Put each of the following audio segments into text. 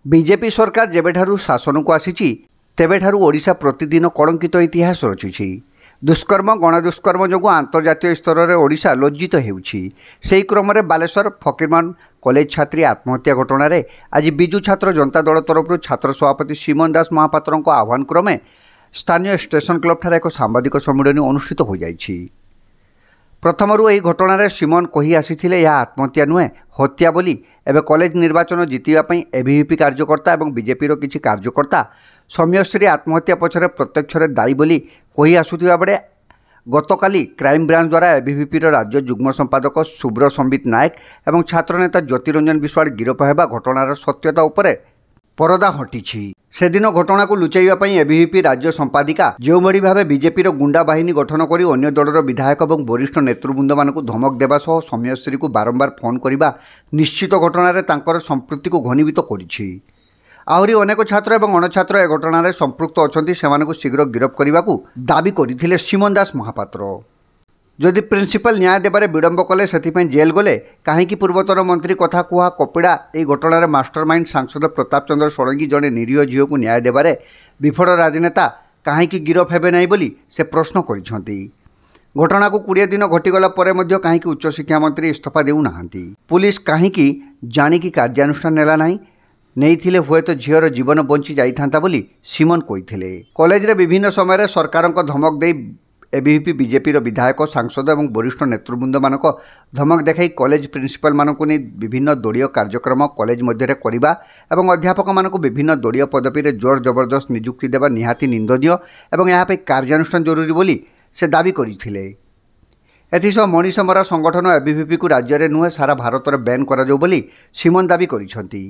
BJP सरकार जेबेठारु शासन को आसी तेबेठारु ओडिशा प्रतिदिन कलंकित इतिहास रचिछि। दुष्कर्म गणदुष्कर्म जो आंतर्जातीय स्तर में ओडिशा लज्जित हेउछि। सेही क्रम में बालेश्वर फकीरमोहन कॉलेज छात्री आत्महत्या घटना आज बिजु छात्र जनता दल तरफ छात्र सभापति सीमन दास महापात्र आह्वान क्रमे स्थानीय स्टेशन क्लब ठारे एक सांबादिक सम्मेलन अनुष्ठित हो जाइछि। प्रथमरु यह घटना सीमन कही आसी आत्महत्या नुहे हत्या बोली एवं कॉलेज निर्वाचन जितवाई एबीवीपी कार्यकर्ता और बीजेपी किसी कार्यकर्ता सौम्यश्री आत्महत्या पछरे प्रत्यक्ष दायी बोली कही आसुथिबा बेले गतकाली क्राइम ब्रांच द्वारा एबीवीपी राज्य जुग्म संपादक शुभ्र संबित नायक और छात्रनेता ज्योतिरंजन विश्वाल गिरफ होगा घटनार सत्यता उपरे परदा हटिछि। से दिन घटना को लुचाइबा एबीवीपी राज्य संपादिका जो भाव बीजेपी गुंडा बाहिनी गठन कर अन्य दलर विधायक और वरिष्ठ नेतृवृंद मान धमक देवा सह सौम्यश्री को बारंबार फोन करने निश्चित घटना संपृक्ति को घनीभूत करिछि। आहरी अनेक छात्र और अणछात्र ए घटना संपृक्त अच्छा से शीघ्र गिरफ करने को दाबी करते सीमन दास महापात्र। जदि प्रिंसिपल न्याय देबारे विडंब कले से जेल गले कहीं पूर्वतन मंत्री कथा कुहा कपिड़ा यह घटनार मास्टरमाइंड सांसद प्रताप चंद्र षडंगी जड़े निरीह झील को न्याय देबारे विफल राजनेता कहीं गिरफ हेबे नहीं बोली से प्रश्न करिसेंती। घटना को 20 दिन घटीगला कहीं उच्च शिक्षा मंत्री इस्तीफा देउना। पुलिस कहीं जाणिकी कार्यानुष्ठान नेला नहीं नहीं हुए तो झीर जीवन बंची जाइथांता बोली सीमन कही। कॉलेज रे विभिन्न समय सरकार धमक दे एबीवीपी बीजेपी विधायक सांसद और वरिष्ठ नेतृवृंद मानक धमक देखाई कॉलेज प्रिंसिपल मानक नहीं विभिन्न दलीय कार्यक्रम कॉलेज मध्य करवा और अध्यापक मानक विभिन्न दलीय पदवी रे जोर जबरदस्त नियुक्ति देवा निहाती निंदनीय और यहाँ कार्यानुष्ठान जरूरी बोली से दाबी करथिले। एथिसह मनीष मरा संगठन एबीवीपी को राज्य में नुहे सारा भारत में बैन करा जाऊ बोली सीमन दाबी करिसेंती।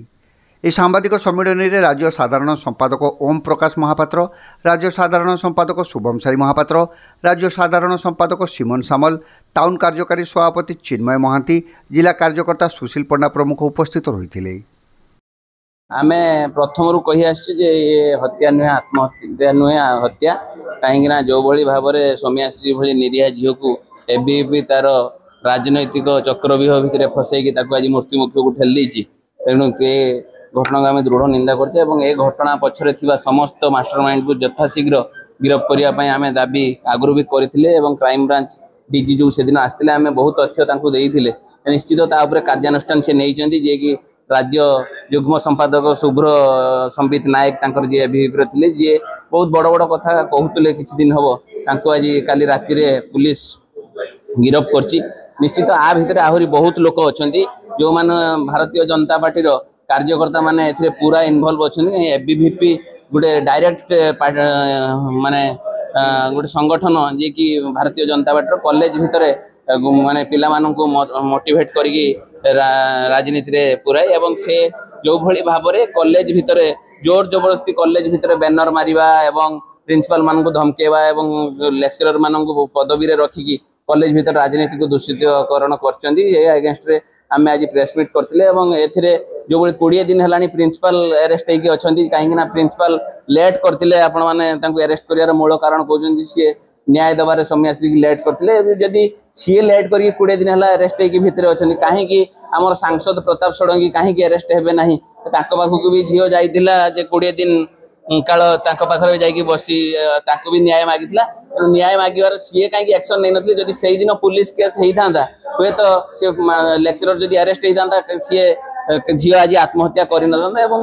इस सांबादिक सम्मेलन में राज्य साधारण संपादक ओम प्रकाश महापात्र, राज्य साधारण संपादक शुभम साई महापात्र, राज्य साधारण संपादक सीमन सामल, टाउन कार्यकारी सभापति चिन्मय महांती, जिला कार्यकर्ता सुशील पंडा प्रमुख उपस्थित रही। आम प्रथम कही हत्या नुहे आत्महत्या नुहे हत्या कहीं जो भाव में सौम्याश्री भली निरीह झील को एबीवीपी तार राजनैतिक चक्रव्यूह भितर फसैकी आज मृत्युमुखी को ठेली तेणु घटना को आम दृढ़ निंदा करते घटना पछरे थिबा समस्त मास्टरमाइंड को यथाशीघ्र गिरफ करने आम दाबी आगुरी भी करते क्राइम ब्रांच डीजी जो से दिन आसते आम बहुत तथ्य देते निश्चित कार्यानुष्ठान से नहीं जे कि राज्य युग्म संपादक शुभ्र संबित नायक जी एबीवीपी थे जी बहुत बड़ बड़ कथा कहते किसी दिन हम आज काली राति पुलिस गिरफ कर निश्चित आ भितर आहरी बहुत लोक अच्छा जो मैंने भारतीय जनता पार्टी कार्यकर्ता माने एथिरे पूरा इन्वॉल्व अच्छा एबीवीपी गोटे डायरेक्ट माने गोटे संगठन जे कि भारतीय जनता पार्टी कॉलेज भितर माने पिला मानन को मोटिवेट करके राजनीति रे पूरा एवं से जो भली भाव में कॉलेज भितर जोर जबरदस्ती कॉलेज भितर बैनर मारिबा एवं प्रिंसिपल मान को धमकेवा एवं लेक्चरर मान को पदवी रे रखिकी कॉलेज भितर राजनीति को दूषितकरण कर आम आज प्रेस मीट करते एथिरे जो 20 दिन है प्रिंसिपल अरेस्ट होगी अच्छा कहीं प्रिंसिपल लेट करते आपण मैंने अरेस्ट कर मूल कारण कहते सी न्याय दबार सौम्याश्री लेट करते जदि सी लेट कर 20 दिन है अरेस्ट होगी भितर अच्छा कहीं आमर सांसद प्रताप षडंगी कहीं अरेस्ट हे ना पाखक भी झील जाइला 20 दिन काल पाखे जाकि बसी भी न्याय मागिला न्याय मागिबार सी कहीं एक्शन नहीं नथले जदि से दिन पुलिस केस होता हुए तो सी लेक्चरर जदि अरेस्ट होता सी झील आज आत्महत्या कर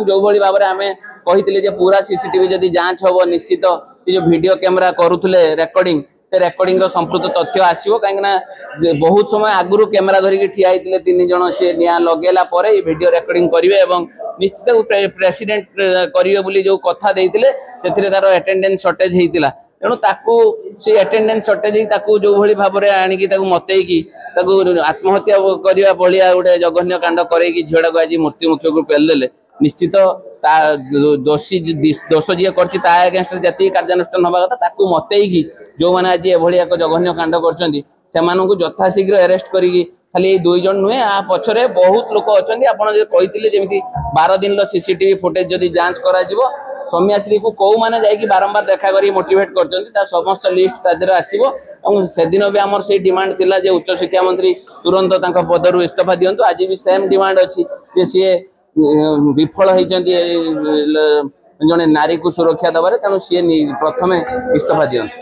जो भाव में आम कही पूरा सीसीटीवी जदि जांच हम निश्चित जो वीडियो कैमेरा करुले रेकर्डिंग से रेकर्डिंग संपृक्त तथ्य आसो कहीं बहुत समय आगुरी कैमेरा धरिकी ठिया होते 3 जन सी निया लगेला वीडियो रेकर्डिंग करेंगे निश्चित प्रेसिडेंट करेंगे जो कथा देते से तार अटेंडेंस सर्टेज होता तेणु से अटेंडेंस सर्टेज जो भाव में आणिकी मतईकी आत्महत्या करने भाया गोटे जघन्य कांड करके झील को आज मृत्युमुखी को पेलदेले निश्चित दोषी दोष जी करगेन्स्ट जी कार्यानुष्ठान हवा कथा मतईकी जो मैंने आज ये एक जघन्य कांड कर यथाशीघ्र अरेस्ट करी खाली 2 जन नुहे आ पछरे बहुत लोक अच्छा आपड़ी जमी 12 दिन सीसीटीवी फुटेज जदि जांच करा सौम्याश्री को कौ मैंने जाकि बारंबार देखा करी मोटिवेट कर समस्त लिस्ट तादेह आसो से दिन भी आमर से डिमांड थिला जे उच्च शिक्षा मंत्री तुरंत पदरू इस्तीफा दिंतु आज भी सेम डिमांड अच्छी सी विफल होती जड़े नारी को सुरक्षा दबार तेणु सी प्रथम इस्तीफा दियंतु।